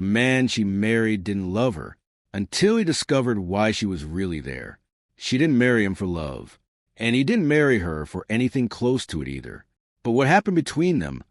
man she married didn't love her until he discovered why she was really there. She didn't marry him for love, and he didn't marry her for anything close to it either. But what happened between them,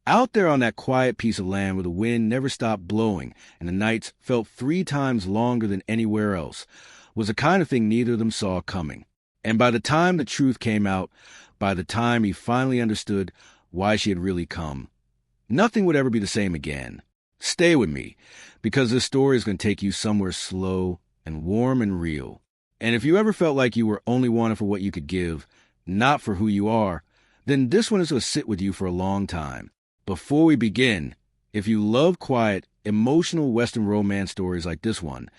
out there on that quiet piece of land where the wind never stopped blowing and the nights felt 3 times longer than anywhere else, was the kind of thing neither of them saw coming. And by the time the truth came out, by the time he finally understood why she had really come, nothing would ever be the same again. Stay with me, because this story is going to take you somewhere slow and warm and real. And if you ever felt like you were only wanted for what you could give, not for who you are, then this one is going to sit with you for a long time. Before we begin, if you love quiet, emotional Western romance stories like this one,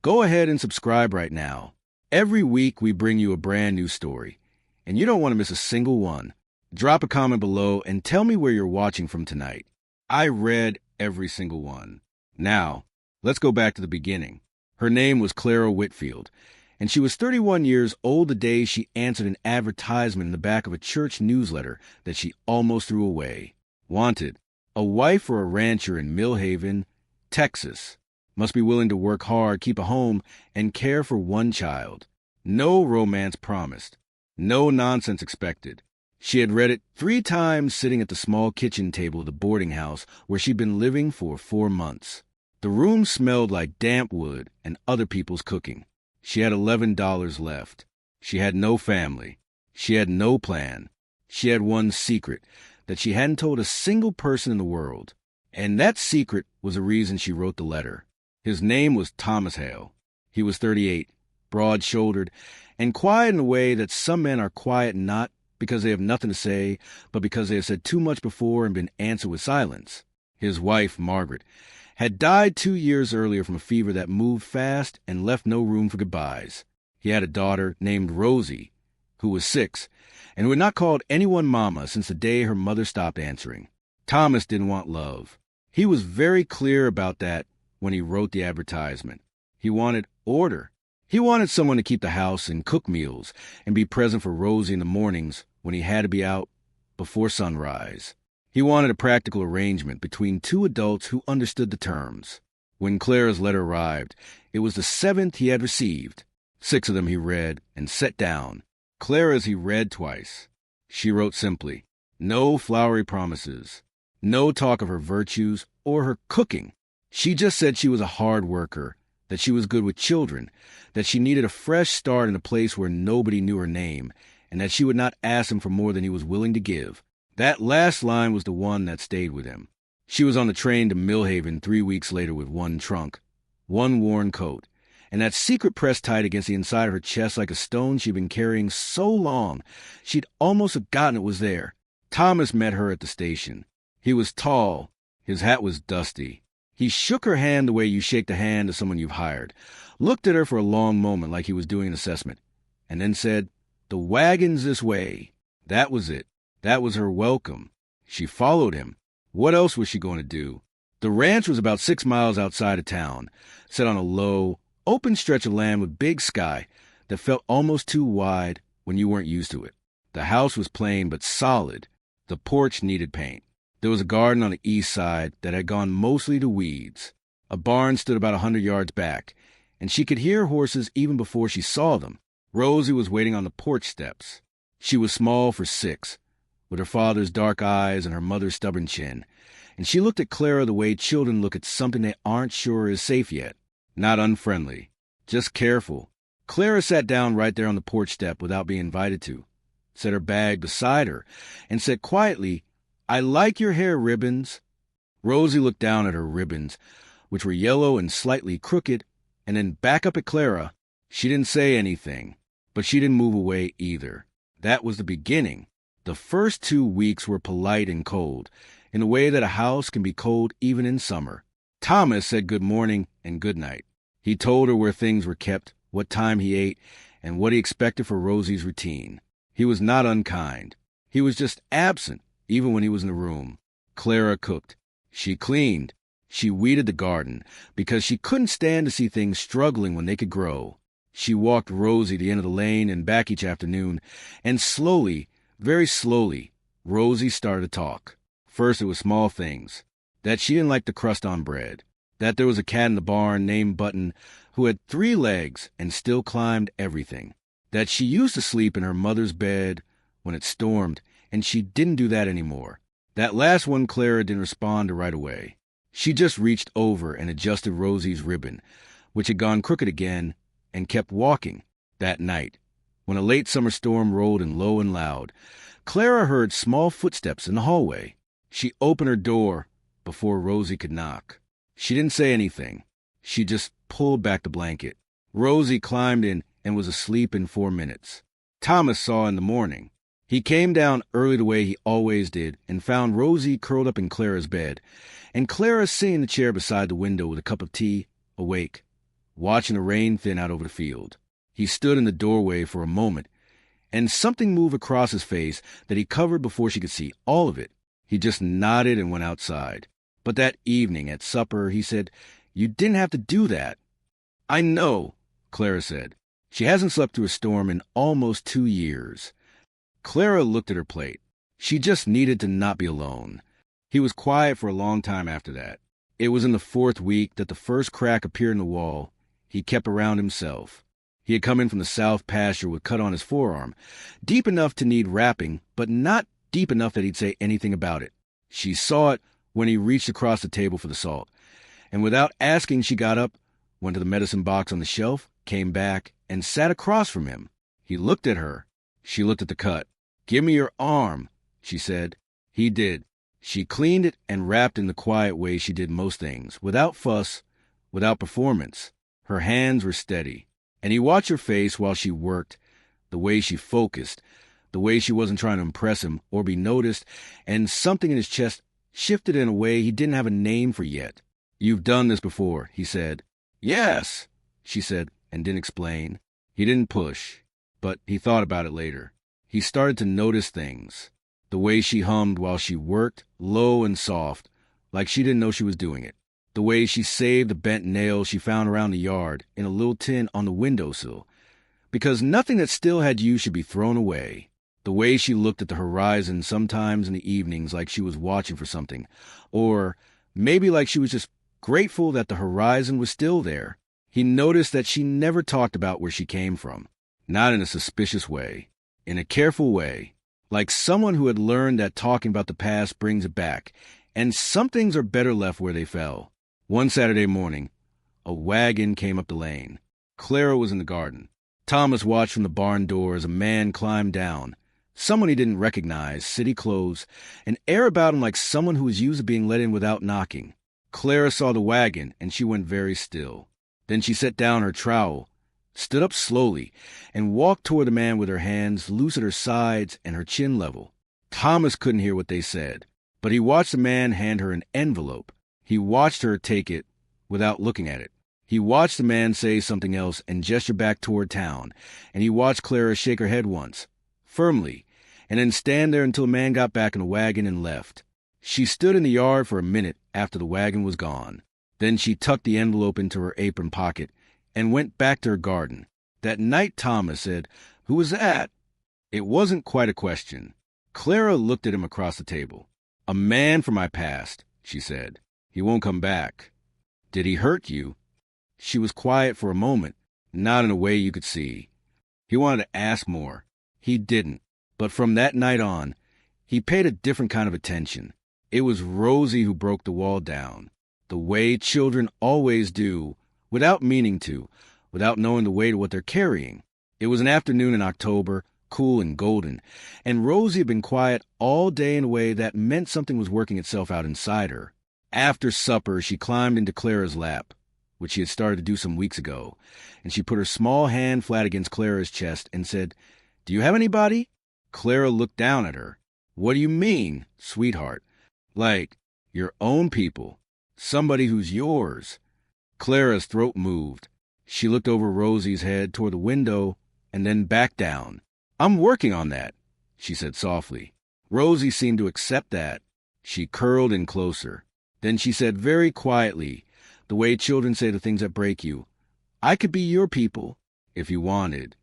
go ahead and subscribe right now. Every week we bring you a brand new story, and you don't want to miss a single one. Drop a comment below and tell me where you're watching from tonight. I read every single one. Now, let's go back to the beginning. Her name was Clara Whitfield, and she was 31 years old the day she answered an advertisement in the back of a church newsletter that she almost threw away. Wanted, a wife for a rancher in Millhaven, Texas. Must be willing to work hard, keep a home, and care for one child. No romance promised. No nonsense expected. She had read it 3 times sitting at the small kitchen table of the boarding house where she'd been living for 4 months. The room smelled like damp wood and other people's cooking. She had $11 left. She had no family. She had no plan. She had one secret that she hadn't told a single person in the world. And that secret was the reason she wrote the letter. His name was Thomas Hale. He was 38, broad-shouldered, and quiet in a way that some men are quiet not because they have nothing to say, but because they have said too much before and been answered with silence. His wife, Margaret, had died 2 years earlier from a fever that moved fast and left no room for goodbyes. He had a daughter named Rosie, who was 6, and who had not called anyone mama since the day her mother stopped answering. Thomas didn't want love. He was very clear about that when he wrote the advertisement. He wanted order. He wanted someone to keep the house and cook meals and be present for Rosie in the mornings when he had to be out before sunrise. He wanted a practical arrangement between 2 adults who understood the terms. When Clara's letter arrived, it was the 7th he had received. 6 of them he read and set down. Clara's he read twice. She wrote simply, no flowery promises, no talk of her virtues or her cooking. She just said she was a hard worker, that she was good with children, that she needed a fresh start in a place where nobody knew her name, and that she would not ask him for more than he was willing to give. That last line was the one that stayed with him. She was on the train to Millhaven 3 weeks later with 1 trunk, 1 worn coat, and that secret pressed tight against the inside of her chest like a stone she'd been carrying so long she'd almost forgotten it was there. Thomas met her at the station. He was tall. His hat was dusty. He shook her hand the way you shake the hand of someone you've hired, looked at her for a long moment like he was doing an assessment, and then said, the wagon's this way. That was it. That was her welcome. She followed him. What else was she going to do? The ranch was about 6 miles outside of town, set on a low, open stretch of land with big sky that felt almost too wide when you weren't used to it. The house was plain but solid. The porch needed paint. There was a garden on the east side that had gone mostly to weeds. A barn stood about 100 yards back, and she could hear horses even before she saw them. Rosie was waiting on the porch steps. She was small for 6, with her father's dark eyes and her mother's stubborn chin, and she looked at Clara the way children look at something they aren't sure is safe yet. Not unfriendly, just careful. Clara sat down right there on the porch step without being invited to, set her bag beside her, and said quietly, I like your hair ribbons. Rosie looked down at her ribbons, which were yellow and slightly crooked, and then back up at Clara. She didn't say anything, but she didn't move away either. That was the beginning. The first 2 weeks were polite and cold, in a way that a house can be cold even in summer. Thomas said good morning and good night. He told her where things were kept, what time he ate, and what he expected for Rosie's routine. He was not unkind. He was just absent, even when he was in the room. Clara cooked. She cleaned. She weeded the garden, because she couldn't stand to see things struggling when they could grow. She walked Rosie to the end of the lane and back each afternoon, and slowly, very slowly, Rosie started to talk. First it was small things, that she didn't like the crust on bread, that there was a cat in the barn named Button who had 3 legs and still climbed everything, that she used to sleep in her mother's bed when it stormed, and she didn't do that anymore. That last one Clara didn't respond to right away. She just reached over and adjusted Rosie's ribbon, which had gone crooked again, and kept walking. That night, when a late summer storm rolled in low and loud, Clara heard small footsteps in the hallway. She opened her door before Rosie could knock. She didn't say anything. She just pulled back the blanket. Rosie climbed in and was asleep in 4 minutes. Thomas saw in the morning. He came down early the way he always did and found Rosie curled up in Clara's bed, and Clara sitting in the chair beside the window with a cup of tea, awake, watching the rain thin out over the field. He stood in the doorway for a moment, and something moved across his face that he covered before she could see all of it. He just nodded and went outside. But that evening at supper, he said, "You didn't have to do that." "I know," Clara said. She hasn't slept through a storm in almost 2 years. Clara looked at her plate. She just needed to not be alone. He was quiet for a long time after that. It was in the 4th week that the first crack appeared in the wall he kept around himself. He had come in from the south pasture with cut on his forearm, deep enough to need wrapping, but not deep enough that he'd say anything about it. She saw it when he reached across the table for the salt, and without asking, she got up, went to the medicine box on the shelf, came back, and sat across from him. He looked at her. She looked at the cut. "Give me your arm," she said. He did. She cleaned it and wrapped in the quiet way she did most things, without fuss, without performance. Her hands were steady, and he watched her face while she worked, the way she focused, the way she wasn't trying to impress him or be noticed, and something in his chest shifted in a way he didn't have a name for yet. "You've done this before," he said. "Yes," she said, and didn't explain. He didn't push, but he thought about it later. He started to notice things. The way she hummed while she worked, low and soft, like she didn't know she was doing it. The way she saved the bent nails she found around the yard in a little tin on the windowsill, because nothing that still had use should be thrown away. The way she looked at the horizon sometimes in the evenings like she was watching for something, or maybe like she was just grateful that the horizon was still there. He noticed that she never talked about where she came from, not in a suspicious way, in a careful way, like someone who had learned that talking about the past brings it back, and some things are better left where they fell. One Saturday morning, a wagon came up the lane. Clara was in the garden. Thomas watched from the barn door as a man climbed down, someone he didn't recognize, city clothes, an air about him like someone who was used to being let in without knocking. Clara saw the wagon, and she went very still. Then she set down her trowel, stood up slowly, and walked toward the man with her hands loose at her sides and her chin level. Thomas couldn't hear what they said, but he watched the man hand her an envelope. He watched her take it without looking at it. He watched the man say something else and gesture back toward town, and he watched Clara shake her head once, firmly, and then stand there until the man got back in the wagon and left. She stood in the yard for a minute after the wagon was gone. Then she tucked the envelope into her apron pocket and went back to her garden. That night Thomas said, "Who was that?" It wasn't quite a question. Clara looked at him across the table. "A man from my past," she said. "He won't come back." "Did he hurt you?" She was quiet for a moment, not in a way you could see. He wanted to ask more. He didn't. But from that night on, he paid a different kind of attention. It was Rosie who broke the wall down, the way children always do, without meaning to, without knowing the weight of what they're carrying. It was an afternoon in October, cool and golden, and Rosie had been quiet all day in a way that meant something was working itself out inside her. After supper, she climbed into Clara's lap, which she had started to do some weeks ago, and she put her small hand flat against Clara's chest and said, "Do you have anybody?" Clara looked down at her. "What do you mean, sweetheart?" "Like, your own people. Somebody who's yours." Clara's throat moved. She looked over Rosie's head toward the window and then back down. "I'm working on that," she said softly. Rosie seemed to accept that. She curled in closer. Then she said very quietly, the way children say the things that break you, "I could be your people, if you wanted."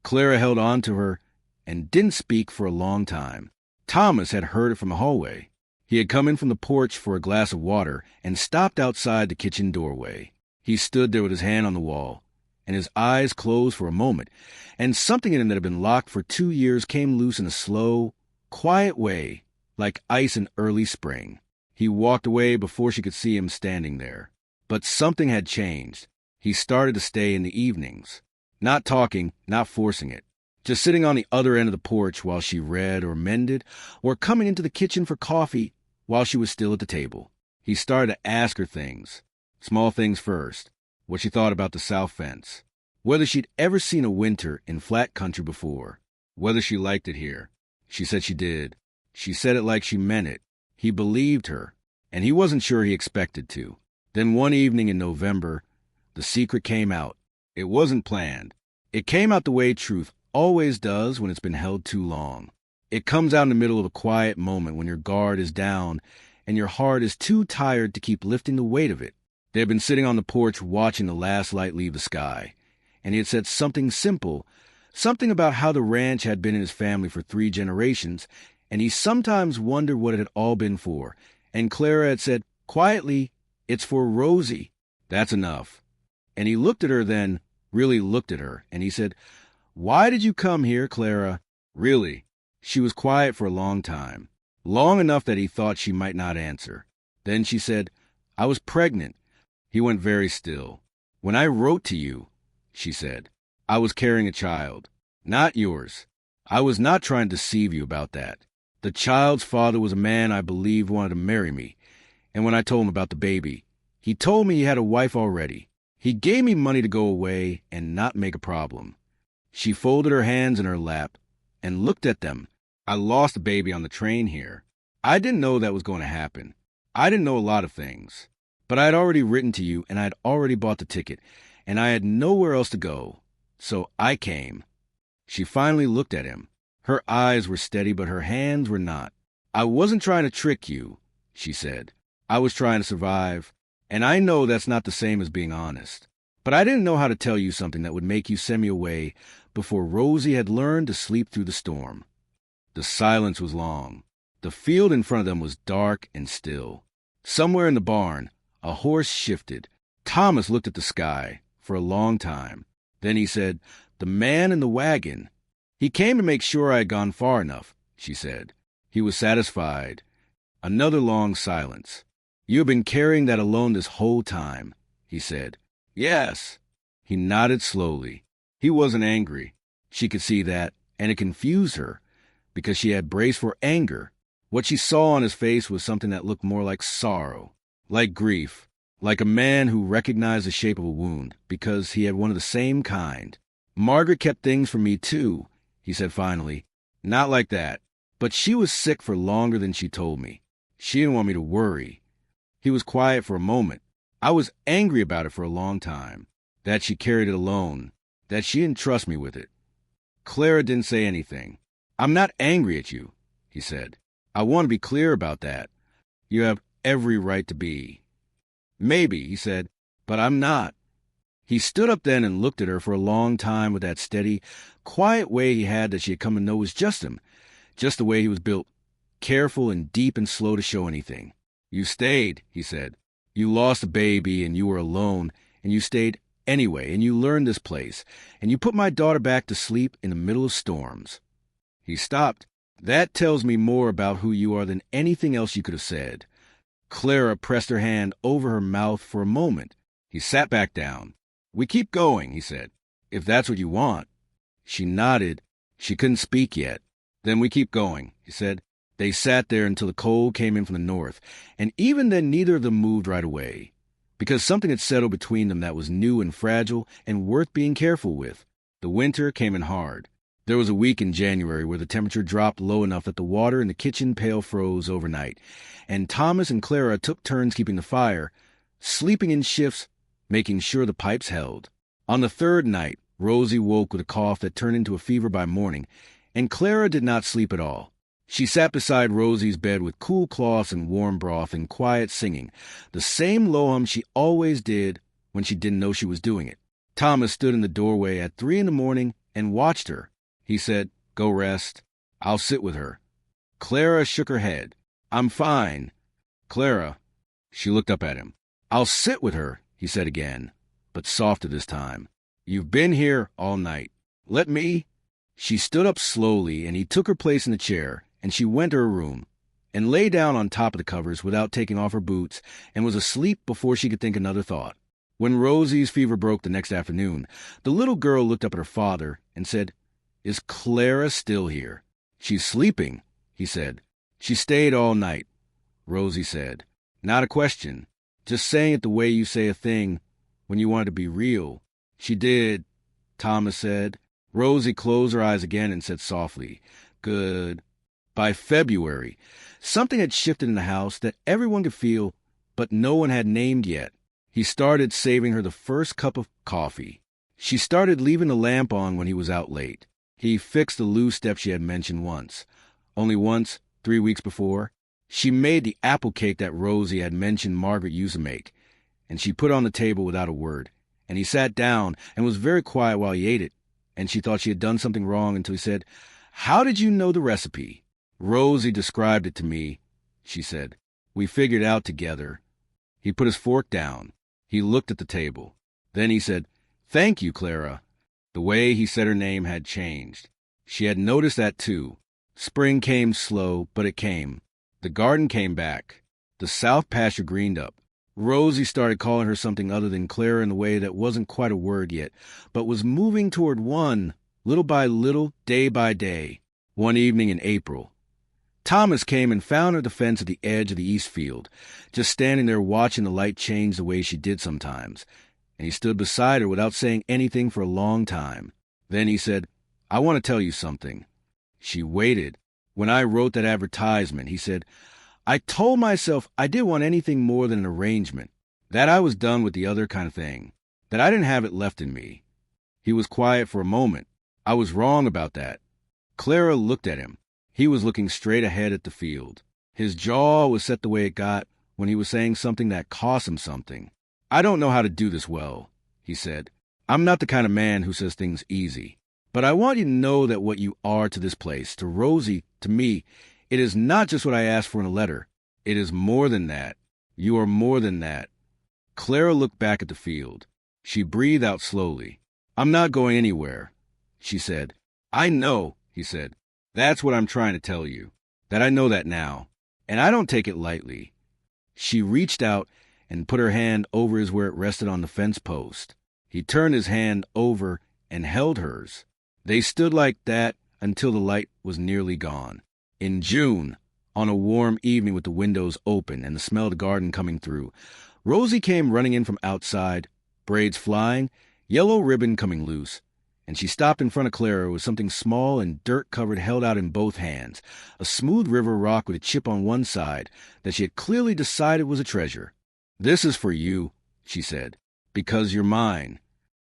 Clara held on to her and didn't speak for a long time. Thomas had heard it from the hallway. He had come in from the porch for a glass of water and stopped outside the kitchen doorway. He stood there with his hand on the wall, and his eyes closed for a moment, and something in him that had been locked for 2 years came loose in a slow, quiet way, like ice in early spring. He walked away before she could see him standing there. But something had changed. He started to stay in the evenings. Not talking, not forcing it. Just sitting on the other end of the porch while she read or mended, or coming into the kitchen for coffee while she was still at the table. He started to ask her things. Small things first. What she thought about the south fence. Whether she'd ever seen a winter in flat country before. Whether she liked it here. She said she did. She said it like she meant it. He believed her, and he wasn't sure he expected to. Then one evening in November, the secret came out. It wasn't planned. It came out the way truth always does when it's been held too long. It comes out in the middle of a quiet moment when your guard is down and your heart is too tired to keep lifting the weight of it. They had been sitting on the porch watching the last light leave the sky, and he had said something simple, something about how the ranch had been in his family for 3 generations, and he sometimes wondered what it had all been for. And Clara had said, quietly, "It's for Rosie." That's enough. And he looked at her then, really looked at her, and he said, "Why did you come here, Clara?" Really. She was quiet for a long time, long enough that he thought she might not answer. Then she said, "I was pregnant." He went very still. "When I wrote to you," she said, "I was carrying a child. Not yours. I was not trying to deceive you about that. The child's father was a man I believed wanted to marry me. And when I told him about the baby, he told me he had a wife already. He gave me money to go away and not make a problem." She folded her hands in her lap and looked at them. "I lost the baby on the train here. I didn't know that was going to happen. I didn't know a lot of things. But I had already written to you, and I had already bought the ticket, and I had nowhere else to go. So I came." She finally looked at him. Her eyes were steady, but her hands were not. "I wasn't trying to trick you," she said. "I was trying to survive, and I know that's not the same as being honest. But I didn't know how to tell you something that would make you send me away before Rosie had learned to sleep through the storm." The silence was long. The field in front of them was dark and still. Somewhere in the barn, a horse shifted. Thomas looked at the sky for a long time. Then he said, "The man in the wagon. He came to make sure I had gone far enough," she said. He was satisfied. Another long silence. "You have been carrying that alone this whole time," he said. "Yes." He nodded slowly. He wasn't angry. She could see that, and it confused her, because she had braced for anger. What she saw on his face was something that looked more like sorrow, like grief, like a man who recognized the shape of a wound, because he had one of the same kind. "Margaret kept things from me, too," he said finally. "Not like that. But she was sick for longer than she told me. She didn't want me to worry." He was quiet for a moment. "I was angry about it for a long time. That she carried it alone. That she didn't trust me with it." Clara didn't say anything. "I'm not angry at you," he said. "I want to be clear about that. You have every right to be." "Maybe," he said, "but I'm not." He stood up then and looked at her for a long time with that steady, quiet way he had that she had come to know was just him, just the way he was built, careful and deep and slow to show anything. "You stayed," he said. "You lost a baby and you were alone, and you stayed anyway, and you learned this place, and you put my daughter back to sleep in the middle of storms." He stopped. "That tells me more about who you are than anything else you could have said." Clara pressed her hand over her mouth for a moment. He sat back down. "We keep going," he said, "if that's what you want." She nodded. She couldn't speak yet. "Then we keep going," he said. They sat there until the cold came in from the north, and even then neither of them moved right away, because something had settled between them that was new and fragile and worth being careful with. The winter came in hard. There was a week in January where the temperature dropped low enough that the water in the kitchen pail froze overnight, and Thomas and Clara took turns keeping the fire, sleeping in shifts, making sure the pipes held. On the 3rd night, Rosie woke with a cough that turned into a fever by morning, and Clara did not sleep at all. She sat beside Rosie's bed with cool cloths and warm broth and quiet singing, the same low hum she always did when she didn't know she was doing it. Thomas stood in the doorway at 3 in the morning and watched her. He said, "Go rest. I'll sit with her." Clara shook her head. I'm fine. Clara. She looked up at him. I'll sit with her, he said again, but softer this time. You've been here all night. Let me. She stood up slowly, and he took her place in the chair, and she went to her room, and lay down on top of the covers without taking off her boots, and was asleep before she could think another thought. When Rosie's fever broke the next afternoon, the little girl looked up at her father and said, Is Clara still here? She's sleeping, he said. She stayed all night, Rosie said. Not a question. Just saying it the way you say a thing when you want it to be real. She did, Thomas said. Rosie closed her eyes again and said softly, Good. By February, something had shifted in the house that everyone could feel, but no one had named yet. He started saving her the first cup of coffee. She started leaving the lamp on when he was out late. He fixed the loo step she had mentioned once. Only once, 3 weeks before. She made the apple cake that Rosie had mentioned Margaret used to make, and she put it on the table without a word. And he sat down and was very quiet while he ate it, and she thought she had done something wrong until he said, How did you know the recipe? Rosie described it to me, she said. We figured it out together. He put his fork down. He looked at the table. Then he said, Thank you, Clara. The way he said her name had changed. She had noticed that too. Spring came slow, but it came. The garden came back. The south pasture greened up. Rosie started calling her something other than Clara in a way that wasn't quite a word yet, but was moving toward one, little by little, day by day. One evening in April, Thomas came and found her at the fence at the edge of the east field, just standing there watching the light change the way she did sometimes, and he stood beside her without saying anything for a long time. Then he said, I want to tell you something. She waited. When I wrote that advertisement, he said, I told myself I didn't want anything more than an arrangement, that I was done with the other kind of thing, that I didn't have it left in me. He was quiet for a moment. I was wrong about that. Clara looked at him. He was looking straight ahead at the field. His jaw was set the way it got when he was saying something that cost him something. I don't know how to do this well, he said. I'm not the kind of man who says things easy. But I want you to know that what you are to this place, to Rosie, to me, it is not just what I asked for in a letter. It is more than that. You are more than that. Clara looked back at the field. She breathed out slowly. I'm not going anywhere, she said. I know, he said. That's what I'm trying to tell you, that I know that now, and I don't take it lightly. She reached out and put her hand over his where it rested on the fence post. He turned his hand over and held hers. They stood like that until the light was nearly gone. In June, on a warm evening with the windows open and the smell of the garden coming through, Rosie came running in from outside, braids flying, yellow ribbon coming loose, and she stopped in front of Clara with something small and dirt-covered held out in both hands, a smooth river rock with a chip on one side that she had clearly decided was a treasure. This is for you, she said, because you're mine.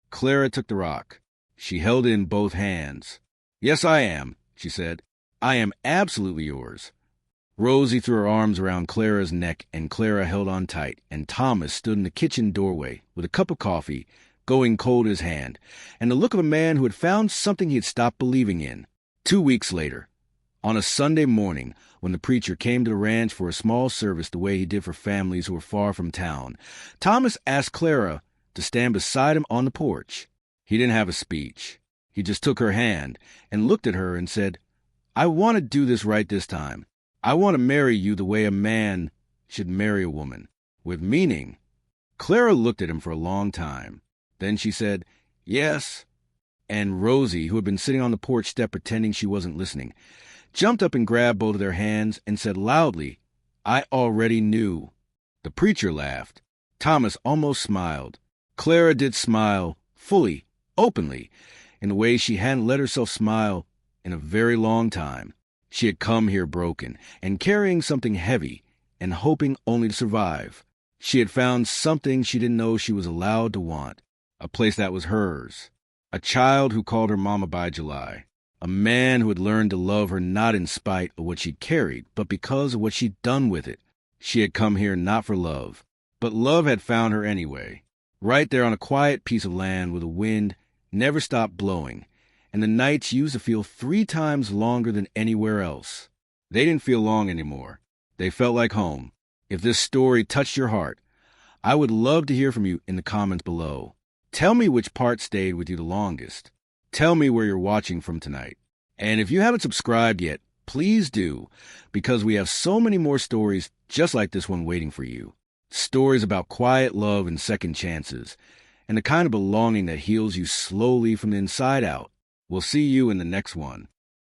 Clara took the rock. She held it in both hands. Yes, I am, she said. I am absolutely yours. Rosie threw her arms around Clara's neck, and Clara held on tight, and Thomas stood in the kitchen doorway with a cup of coffee, going cold in his hand, and the look of a man who had found something he had stopped believing in. 2 weeks later, on a Sunday morning, when the preacher came to the ranch for a small service the way he did for families who were far from town, Thomas asked Clara to stand beside him on the porch. He didn't have a speech. He just took her hand and looked at her and said, I want to do this right this time. I want to marry you the way a man should marry a woman, with meaning. Clara looked at him for a long time. Then she said, Yes. And Rosie, who had been sitting on the porch step pretending she wasn't listening, jumped up and grabbed both of their hands and said loudly, I already knew. The preacher laughed. Thomas almost smiled. Clara did smile, fully, openly, in a way she hadn't let herself smile in a very long time. She had come here broken and carrying something heavy and hoping only to survive. She had found something she didn't know she was allowed to want, a place that was hers, a child who called her Mama by July, a man who had learned to love her not in spite of what she carried, but because of what she'd done with it. She had come here not for love, but love had found her anyway, right there on a quiet piece of land where the wind never stopped blowing, and the nights used to feel 3 times longer than anywhere else. They didn't feel long anymore. They felt like home. If this story touched your heart, I would love to hear from you in the comments below. Tell me which part stayed with you the longest. Tell me where you're watching from tonight. And if you haven't subscribed yet, please do, because we have so many more stories just like this one waiting for you. Stories about quiet love and second chances, and the kind of belonging that heals you slowly from the inside out. We'll see you in the next one.